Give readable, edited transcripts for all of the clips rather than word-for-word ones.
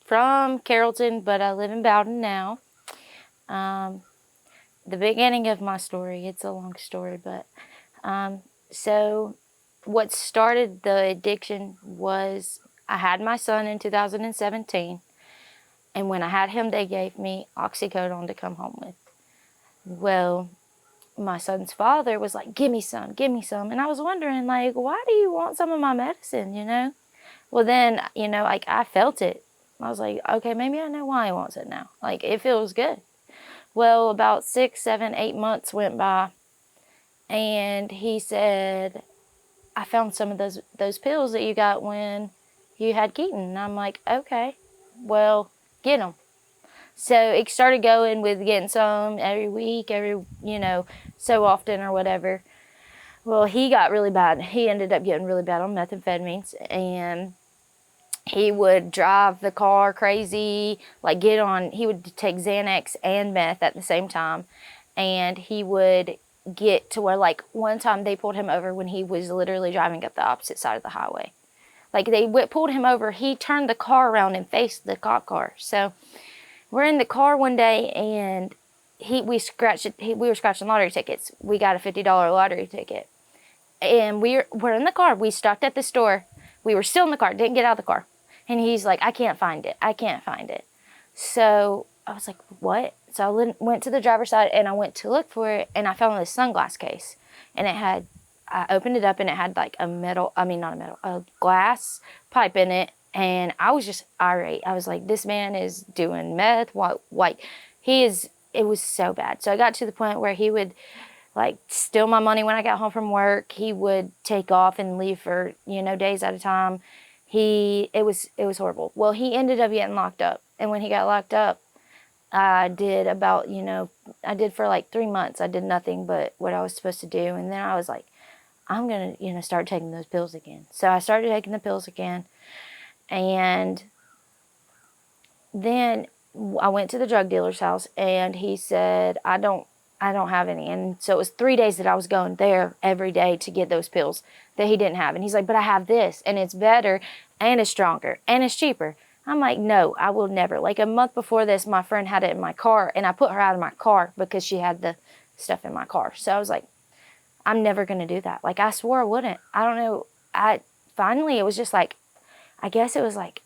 from Carrollton, but I live in Bowden now. The beginning of my story, it's a long story, but so what started the addiction was I had my son in 2017, and when I had him, they gave me oxycodone to come home with. Well, my son's father was like, give me some. And I was wondering, like, why do you want some of my medicine, you know? Well, then, you know, like, I felt it. I was like, okay, maybe I know why he wants it now. Like, it feels good. Well, about 6, 7, 8 months went by, and he said, I found some of those pills that you got when you had Keaton. And I'm like, okay, well, get them. So it started going with getting some every week, so often or whatever. Well, he got really bad. He ended up getting really bad on methamphetamines, and he would drive the car crazy, like he would take Xanax and meth at the same time. And he would get to where, like, one time they pulled him over when he was literally driving up the opposite side of the highway. Like, they pulled him over. He turned the car around and faced the cop car. So we're in the car one day, and we were scratching lottery tickets. We got a $50 lottery ticket. And we're in the car. We stopped at the store. We were still in the car, didn't get out of the car. And he's like, I can't find it. So I was like, what? So I went to the driver's side, and I went to look for it, and I found this sunglass case. And I opened it up, and it had like a glass pipe in it. And I was just irate. I was like, this man is doing meth. What? Like, it was so bad. So I got to the point where he would, like, steal my money when I got home from work. He would take off and leave for, days at a time. It was horrible. Well, he ended up getting locked up. And when he got locked up, I did for like 3 months. I did nothing but what I was supposed to do. And then I was like, I'm going to, start taking those pills again. So I started taking the pills again. And then I went to the drug dealer's house, and he said, I don't have any. And so it was 3 days that I was going there every day to get those pills that he didn't have. And he's like, but I have this, and it's better, and it's stronger, and it's cheaper. I'm like, no, I will never. Like, a month before this, my friend had it in my car, and I put her out of my car because she had the stuff in my car. So I was like, I'm never going to do that. Like, I swore I wouldn't. I don't know. Finally, it was just like, I guess it was like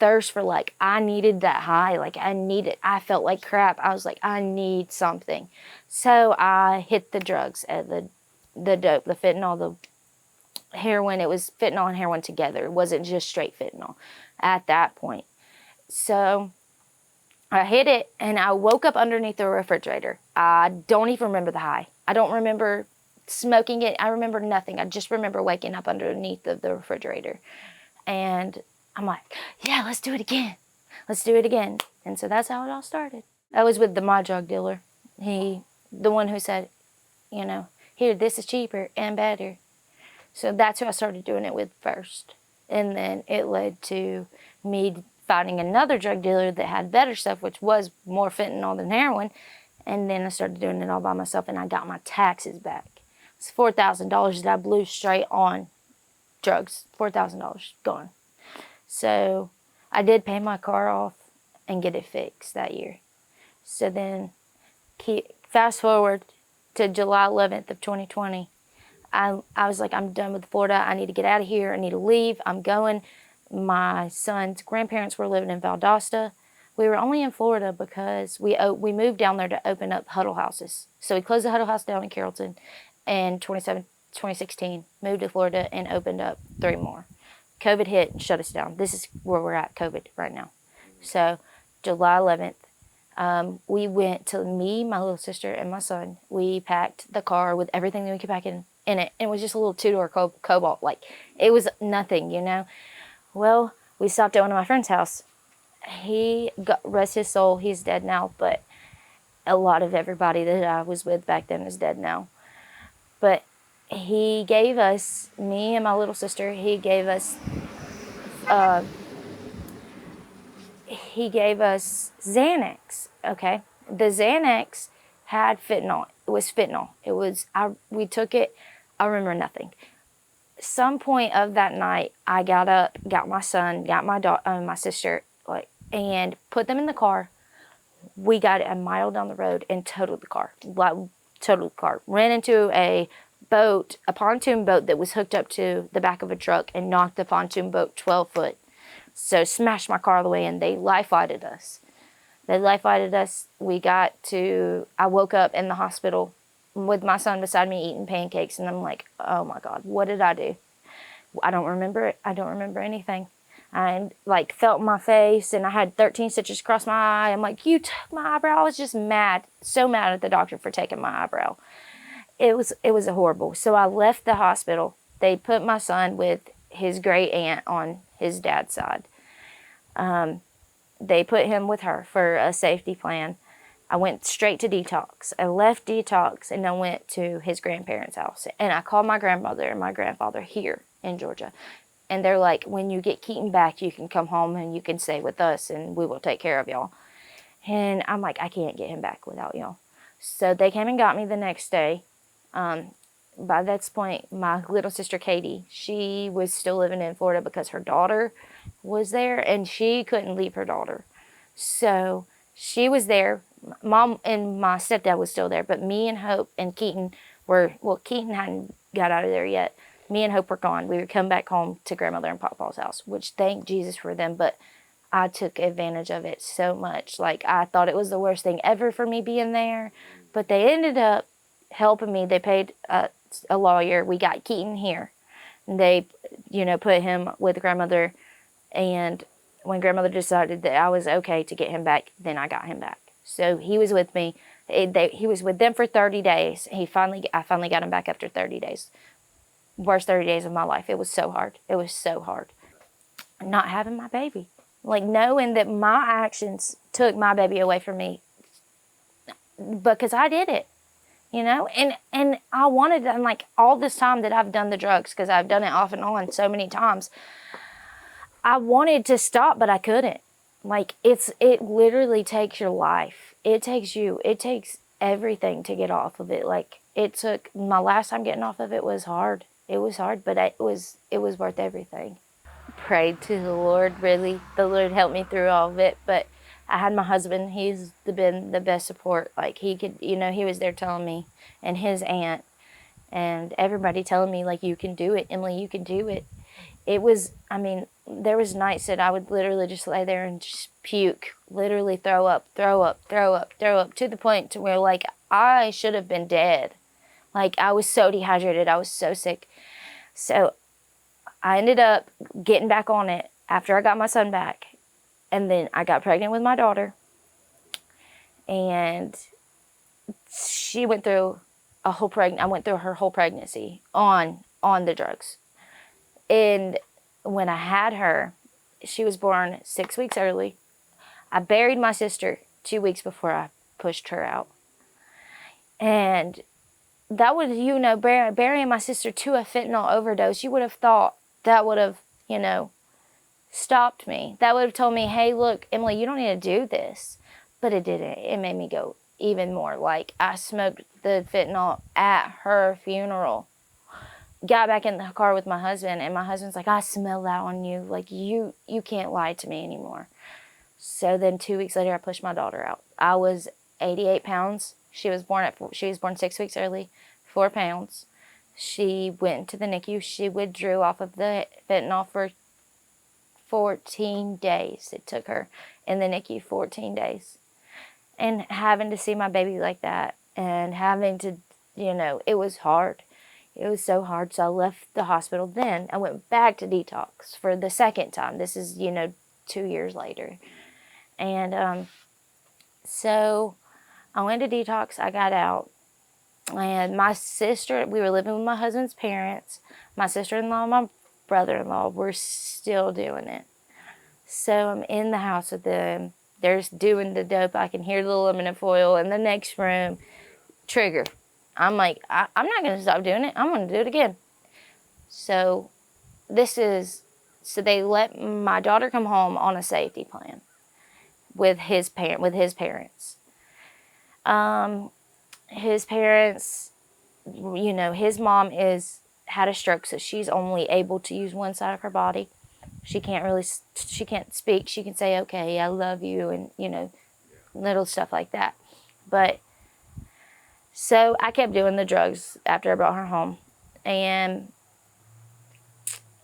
thirst for, like, I needed that high. Like, I felt like crap. I was like, I need something. So I hit the drugs, the dope, the fentanyl, the heroin. It was fentanyl and heroin together. It wasn't just straight fentanyl at that point. So I hit it, and I woke up underneath the refrigerator. I don't even remember the high. I don't remember smoking it. I remember nothing. I just remember waking up underneath the refrigerator. And I'm like, yeah, let's do it again. And so that's how it all started. I was with my drug dealer. The one who said, here, this is cheaper and better. So that's who I started doing it with first. And then it led to me finding another drug dealer that had better stuff, which was more fentanyl than heroin. And then I started doing it all by myself, and I got my taxes back. It's $4,000 that I blew straight on drugs. $4,000 gone. So I did pay my car off and get it fixed that year. So then fast forward to July 11th of 2020. I was like, I'm done with Florida. I need to get out of here. I need to leave. I'm going. My son's grandparents were living in Valdosta. We were only in Florida because we moved down there to open up huddle houses. So we closed the huddle house down in Carrollton in 2016, moved to Florida, and opened up 3 more. COVID hit and shut us down. This is where we're at, COVID, right now. So July 11th, we went to me, my little sister, and my son. We packed the car with everything that we could pack in it. It was just a little 2-door Cobalt. Like, it was nothing, Well, we stopped at one of my friend's house. Rest his soul, he's dead now, but a lot of everybody that I was with back then is dead now. But he gave us, me and my little sister, he gave us Xanax, okay? The Xanax had fentanyl. It was fentanyl. We took it, I remember nothing. Some point of that night, I got up, got my son, got my sister, like, and put them in the car. We got a mile down the road and totaled the car. Ran into a boat, a pontoon boat that was hooked up to the back of a truck, and knocked the pontoon boat 12 foot. So smashed my car all the way in. They life-flighted us. I woke up in the hospital with my son beside me eating pancakes, and I'm like, oh my God, what did I do? I don't remember it. I don't remember anything. I like felt my face, and I had 13 stitches across my eye. I'm like, you took my eyebrow. I was just mad, so mad at the doctor for taking my eyebrow. It was horrible. So I left the hospital. They put my son with his great aunt on his dad's side. They put him with her for a safety plan. I went straight to detox. I left detox and I went to his grandparents' house. And I called my grandmother and my grandfather here in Georgia. And they're like, when you get Keaton back, you can come home and you can stay with us and we will take care of y'all. And I'm like, I can't get him back without y'all. So they came and got me the next day. By that point, my little sister Katie, she was still living in Florida because her daughter was there and she couldn't leave her daughter. So she was there. Mom and my stepdad was still there, but me and Hope and Keaton Keaton hadn't got out of there yet. Me and Hope were gone. We would come back home to grandmother and Papa's house, which thank Jesus for them, but I took advantage of it so much. Like, I thought it was the worst thing ever for me being there, but they ended up helping me. They paid a lawyer. We got Keaton here. They, put him with grandmother, and when grandmother decided that I was okay to get him back, then I got him back. So he was with me. He was with them for 30 days. I finally got him back after 30 days. Worst 30 days of my life. It was so hard. It was so hard. Not having my baby. Like, knowing that my actions took my baby away from me because I did it. And I wanted to, and like all this time that I've done the drugs, because I've done it off and on so many times, I wanted to stop, but I couldn't. Like, it literally takes your life. It takes everything to get off of it. Like, my last time getting off of it was hard. It was hard, but it was worth everything. Prayed to the Lord, really. The Lord helped me through all of it, but I had my husband. He's been the best support. Like, he could, he was there telling me, and his aunt, and everybody telling me, like, you can do it, Emily, you can do it. It was, there was nights that I would literally just lay there and just puke, literally throw up, to the point to where, like, I should have been dead. Like, I was so dehydrated. I was so sick. So I ended up getting back on it after I got my son back. And then I got pregnant with my daughter. And she went through I went through her whole pregnancy on the drugs. And when I had her, she was born 6 weeks early. I buried my sister 2 weeks before I pushed her out. And that would, burying my sister to a fentanyl overdose, you would have thought that would have, stopped me. That would have told me, hey, look, Emily, you don't need to do this. But it didn't. It made me go even more. Like, I smoked the fentanyl at her funeral. Got back in the car with my husband, and my husband's like, I smell that on you. Like, you can't lie to me anymore. So then 2 weeks later, I pushed my daughter out. I was 88 pounds. She was born 6 weeks early, 4 pounds. She went to the NICU. She withdrew off of the fentanyl for 14 days. It took her in the NICU 14 days. And having to see my baby like that, and having to, it was hard. It was so hard. So I left the hospital. Then I went back to detox for the second time. This is, 2 years later. And so I went to detox. I got out. And my sister, we were living with my husband's parents. My sister-in-law and my brother-in-law were still doing it. So I'm in the house with them. They're doing the dope. I can hear the aluminum foil in the next room. Trigger. I'm like, I'm not going to stop doing it. I'm going to do it again. So they let my daughter come home on a safety plan with his parents. His parents, his mom had a stroke, so she's only able to use one side of her body. She can't speak. She can say, okay, I love you, and, you know, little stuff like that. But so I kept doing the drugs after I brought her home. And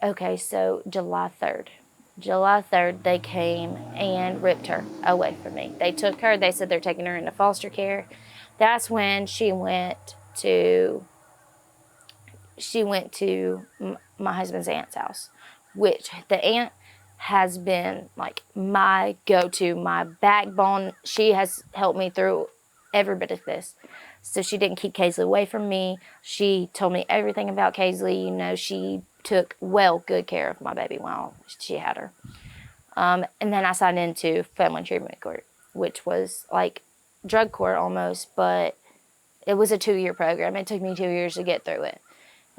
okay, so July 3rd, they came and ripped her away from me. They took her. They said they're taking her into foster care. That's when she went to my husband's aunt's house, which the aunt has been like my go-to, my backbone. She has helped me through every bit of this. So she didn't keep Kaisley away from me. She told me everything about Kaisley. You know, she took good care of my baby while she had her. And then I signed into family treatment court, which was like drug court almost, but it was a 2-year program. It took me 2 years to get through it.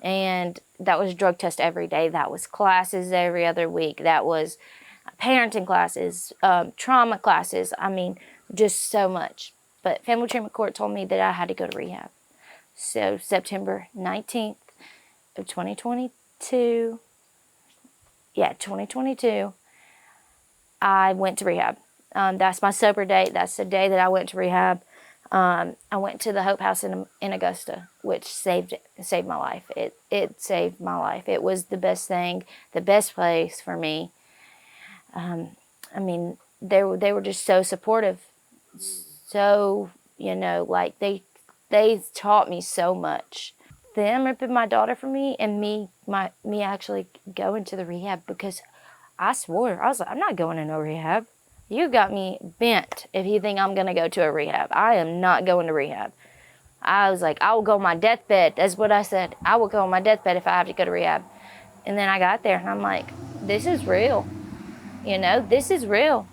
And that was drug test every day. That was classes every other week. That was parenting classes, trauma classes. I mean, just so much. But family treatment court told me that I had to go to rehab. So September 19th of 2022, 2022, I went to rehab. That's my sober date. That's the day that I went to rehab. I went to the Hope House in Augusta, which saved my life. It saved my life. It was the best thing, the best place for me. I mean, they were just so supportive. So, you know, like they taught me so much. Them ripping my daughter from me, and me actually going to the rehab, because I swore, I was like, I'm not going to no rehab. You got me bent if you think I'm going to go to a rehab. I am not going to rehab. I was like, I will go on my deathbed. That's what I said. I will go on my deathbed if I have to go to rehab. And then I got there and I'm like, this is real. You know, this is real.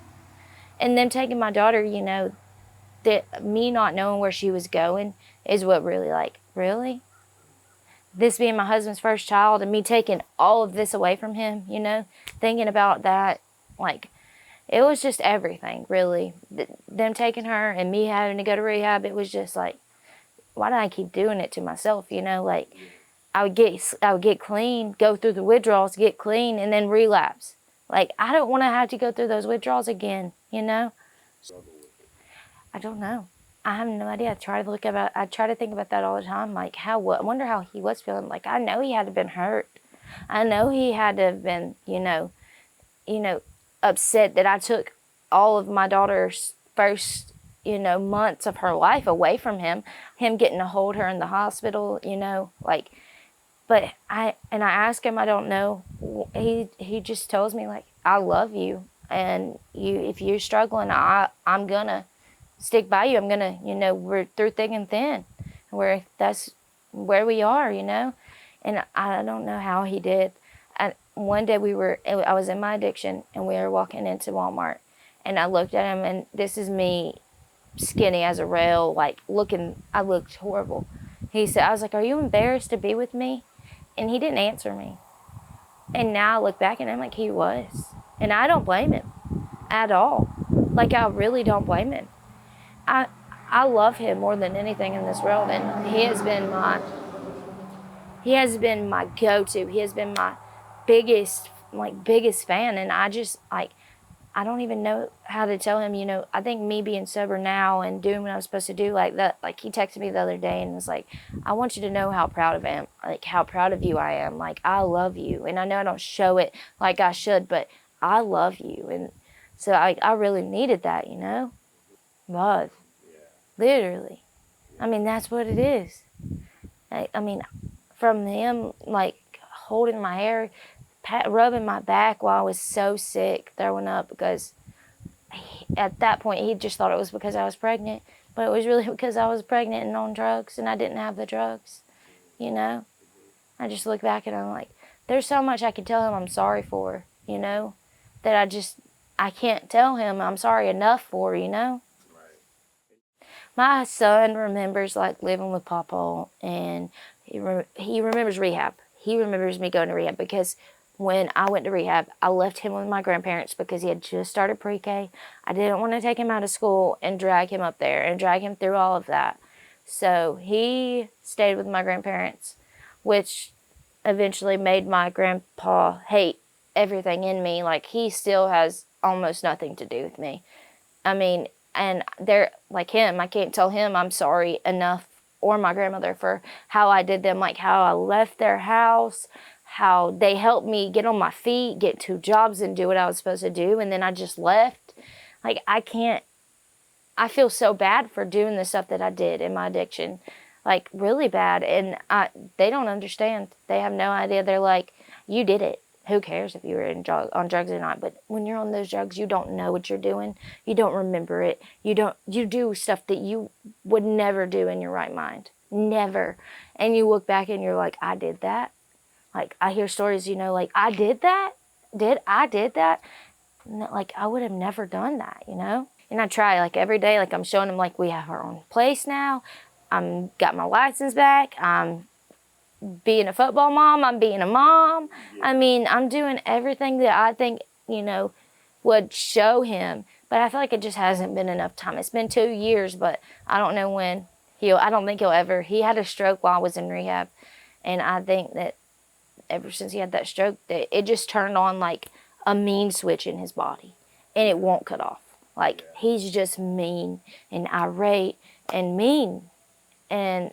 And then taking my daughter, you know, that me not knowing where she was going is what really? This being my husband's first child and me taking all of this away from him, you know, thinking about that, like, it was just everything, really. Them taking her and me having to go to rehab, it was just like, why did I keep doing it to myself, you know? Like, I would get clean, go through the withdrawals, get clean, and then relapse. Like, I don't want to have to go through those withdrawals again, you know? I don't know. I have no idea. I try to think about that all the time. Like, I wonder how he was feeling. Like, I know he had to have been hurt. I know he had to have been, you know, upset that I took all of my daughter's first, you know, months of her life away from him getting to hold her in the hospital, you know, like, but I ask him, I don't know. He just tells me, like, I love you, and if you're struggling, I'm gonna stick by you. I'm gonna, you know, we're through thick and thin. That's where we are, you know, and I don't know how he did. One day I was in my addiction, and we were walking into Walmart, and I looked at him, and this is me, skinny as a rail, like I looked horrible. I was like, are you embarrassed to be with me? And he didn't answer me. And now I look back and I'm like, he was. And I don't blame him at all. Like, I really don't blame him. I love him more than anything in this world, and he has been my go-to. He has been my biggest fan, and I just, like, I don't even know how to tell him, you know. I think me being sober now and doing what I was supposed to do, like that, like, he texted me the other day and was like, I want you to know how proud of you I am. Like, I love you, and I know I don't show it like I should, but I love you. And so I really needed that, you know. Love, literally. I mean, that's what it is. I mean, from him, like, holding my hair, rubbing my back while I was so sick, throwing up, because at that point he just thought it was because I was pregnant, but it was really because I was pregnant and on drugs, and I didn't have the drugs, you know. I just look back and I'm like, there's so much I could tell him I'm sorry for, you know, that I can't tell him I'm sorry enough for, you know. My son remembers, like, living with Papa, and he remembers rehab. He remembers me going to rehab, because when I went to rehab, I left him with my grandparents because he had just started pre-K. I didn't want to take him out of school and drag him up there and drag him through all of that. So he stayed with my grandparents, which eventually made my grandpa hate everything in me. Like, he still has almost nothing to do with me. I mean, and they're like him. I can't tell him I'm sorry enough, or my grandmother, for how I did them, like how I left their house, how they helped me get on my feet, get 2 jobs and do what I was supposed to do, and then I just left. Like, I feel so bad for doing the stuff that I did in my addiction, like really bad, and they don't understand. They have no idea. They're like, you did it. Who cares if you were on drugs or not? But when you're on those drugs, you don't know what you're doing. You don't remember it. You do stuff that you would never do in your right mind. Never. And you look back and you're like, I did that. Like, I hear stories, like, I did that? I did that? Like, I would have never done that, And I try, like, every day, like, I'm showing them, like, we have our own place now. I'm got my license back. I'm being a football mom. I'm being a mom. I mean, I'm doing everything that I think, would show him. But I feel like it just hasn't been enough time. It's been 2 years, but I don't know when I don't think he'll ever. He had a stroke while I was in rehab. And I think that ever since he had that stroke, that it just turned on like a mean switch in his body. And it won't cut off. Like, he's just mean and irate and mean. And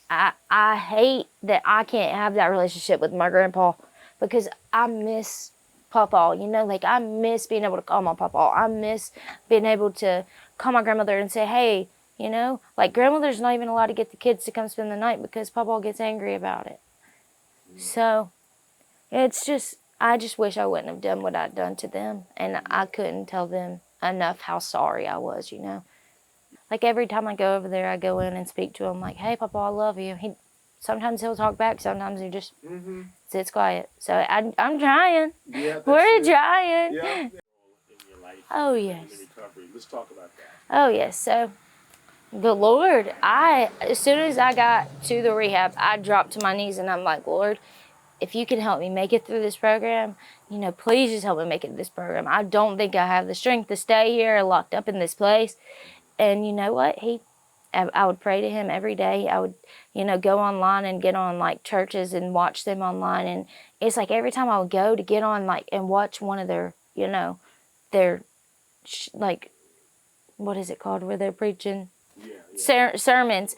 I hate that I can't have that relationship with my grandpa, because I miss Papa, like, I miss being able to call my Papa. I miss being able to call my grandmother and say, hey, like, grandmother's not even allowed to get the kids to come spend the night because Papa gets angry about it. So it's just, I just wish I wouldn't have done what I'd done to them, and I couldn't tell them enough how sorry I was, Like, every time I go over there, I go in and speak to him like, hey, Papa, I love you. Sometimes he'll talk back, sometimes he just sits quiet. So I'm trying. Yeah, we're trying. Yeah. In your life, oh, yes. in recovery. Let's talk about that. Oh, yes. So the Lord, as soon as I got to the rehab, I dropped to my knees and I'm like, Lord, if you can help me make it through this program, please just help me make it through this program. I don't think I have the strength to stay here locked up in this place. And you know what? I would pray to him every day. I would, go online and get on like churches and watch them online. And it's like every time I would go to get on like and watch one of their, their like, what is it called where they're preaching? Sermons.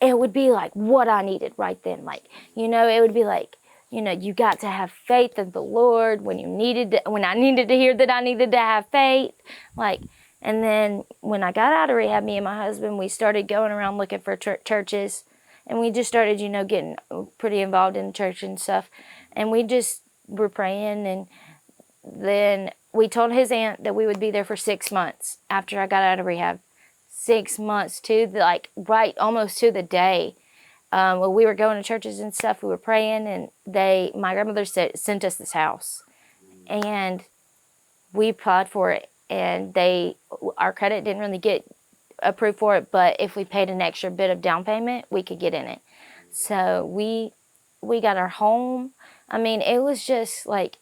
It would be like what I needed right then. Like, it would be like, you got to have faith in the Lord when I needed to hear that I needed to have faith. Like, and then when I got out of rehab, me and my husband, we started going around looking for churches. And we just started, getting pretty involved in church and stuff. And we just were praying. And then we told his aunt that we would be there for 6 months after I got out of rehab. 6 months right almost to the day. We were going to churches and stuff. We were praying. And my grandmother sent us this house. And we applied for it. And our credit didn't really get approved for it, but if we paid an extra bit of down payment, we could get in it. So we got our home. I mean, it was just like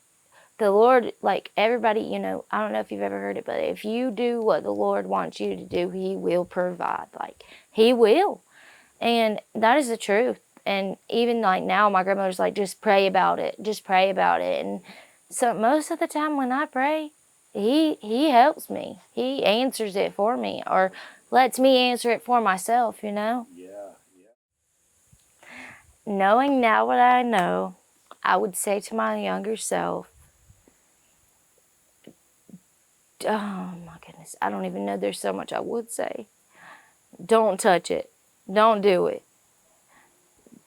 the Lord, like everybody, I don't know if you've ever heard it, but if you do what the Lord wants you to do, he will provide. Like, he will. And that is the truth. And even like now, my grandmother's like, just pray about it. Just pray about it. And so most of the time when I pray, He helps me. He answers it for me, or lets me answer it for myself, Yeah. Knowing now what I know, I would say to my younger self, oh my goodness, I don't even know, there's so much I would say. Don't touch it. Don't do it.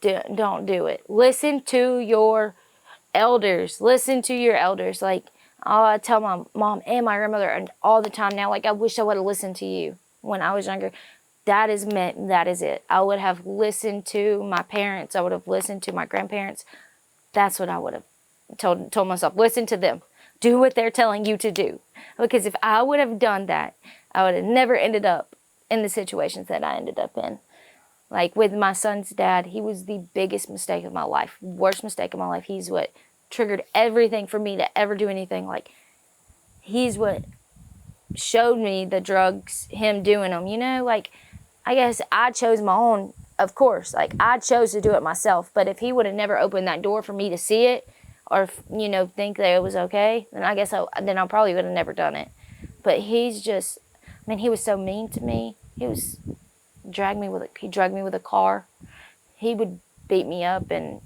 Don't do it. Listen to your elders. Listen to your elders. Like, I tell my mom and my grandmother all the time now, like, I wish I would have listened to you when I was younger. That is it. I would have listened to my parents. I would have listened to my grandparents. That's what I would have told myself. Listen to them. Do what they're telling you to do. Because if I would have done that, I would have never ended up in the situations that I ended up in. Like with my son's dad, he was the biggest mistake of my life. Worst mistake of my life. He's what triggered everything for me to ever do anything. Like, he's what showed me the drugs, him doing them, like, I guess I chose my own, of course, like, I chose to do it myself, but if he would have never opened that door for me to see it, or, you know, think that it was okay, then I guess then I probably would have never done it. But he's just, I mean, he was so mean to me. He dragged me with a car. He would beat me up, and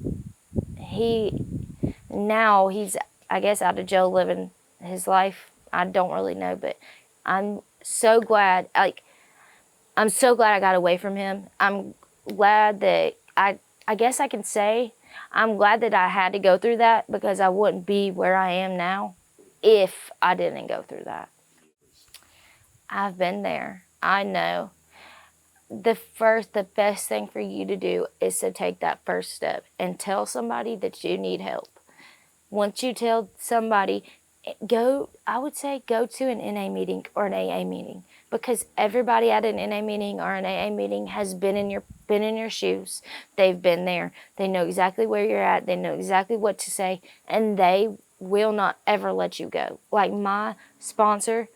now he's, I guess, out of jail living his life. I don't really know, but I'm so glad, I'm so glad I got away from him. I'm glad that I guess I can say I'm glad that I had to go through that, because I wouldn't be where I am now if I didn't go through that. I've been there. I know. The best thing for you to do is to take that first step and tell somebody that you need help. Once you tell somebody, I would say go to an NA meeting or an AA meeting, because everybody at an NA meeting or an AA meeting has been in your shoes. They've been there. They know exactly where you're at. They know exactly what to say, and they will not ever let you go. Like my sponsor,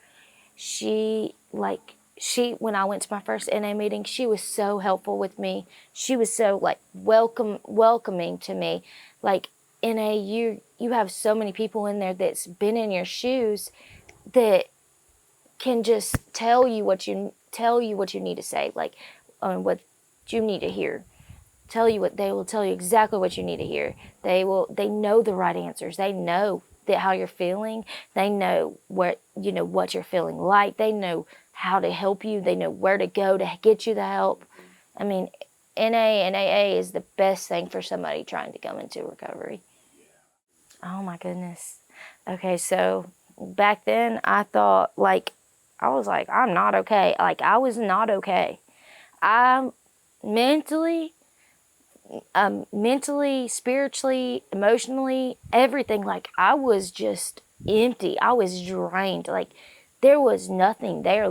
when I went to my first NA meeting, she was so helpful with me. She was so welcoming to me. Like, NA, you have so many people in there that's been in your shoes that can just tell you what you need to say, like what you need to hear. They will tell you exactly what you need to hear. They know the right answers. They know how you're feeling. They know what you're feeling like. They know how to help you. They know where to go to get you the help. I mean, NA and AA is the best thing for somebody trying to come into recovery. Oh my goodness. Okay, so back then I thought, I was like, I'm not okay. Like, I was not okay. I'm mentally, spiritually, emotionally, everything. Like, I was just empty. I was drained. Like, there was nothing there.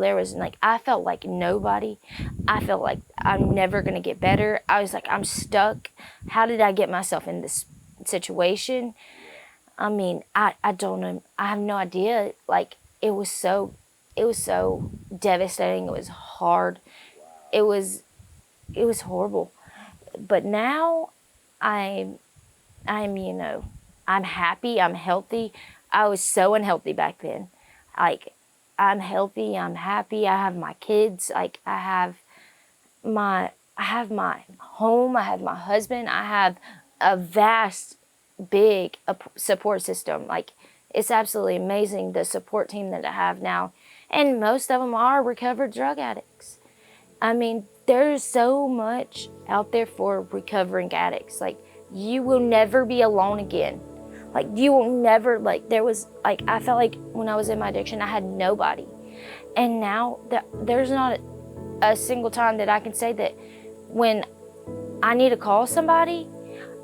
I felt like nobody. I felt like I'm never going to get better. I was like, I'm stuck. How did I get myself in this situation? I mean, I don't know. I have no idea. Like, it was so devastating. It was hard. It was horrible. But now I'm I'm happy. I'm healthy. I was so unhealthy back then. Like, I'm healthy. I'm happy. I have my kids. Like, I have my home. I have my husband. I have a vast, big support system. Like, it's absolutely amazing, the support team that I have now. And most of them are recovered drug addicts. I mean, there's so much out there for recovering addicts. Like, you will never be alone again. Like, you will never, I felt like when I was in my addiction, I had nobody. And now there's not a single time that I can say that when I need to call somebody,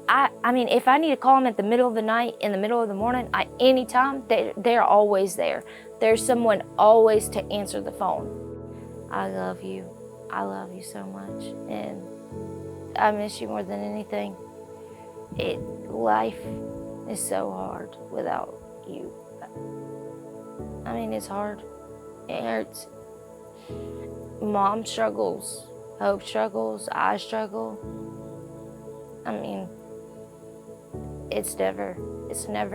I mean, if I need to call them at the middle of the night, in the middle of the morning, anytime, they're always there. There's someone always to answer the phone. I love you. I love you so much. And I miss you more than anything. Life is so hard without you. I mean, it's hard. It hurts. Mom struggles. Hope struggles. I struggle. I mean, it's never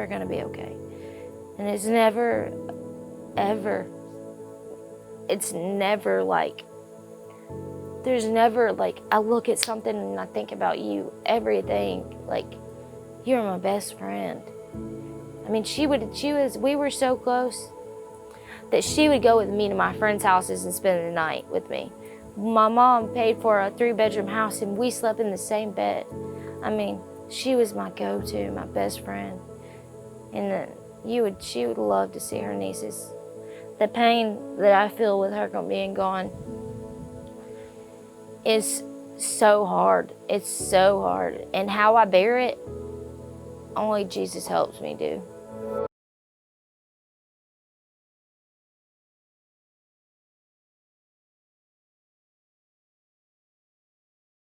going to be okay. And it's never there's never, I look at something and I think about you. Everything, you're my best friend. I mean, we were so close that she would go with me to my friends' houses and spend the night with me. My mom paid for a 3-bedroom house and we slept in the same bed. I mean, she was my go-to, my best friend. And she would love to see her nieces. The pain that I feel with her being gone is so hard. It's so hard. And how I bear it, only Jesus helps me do.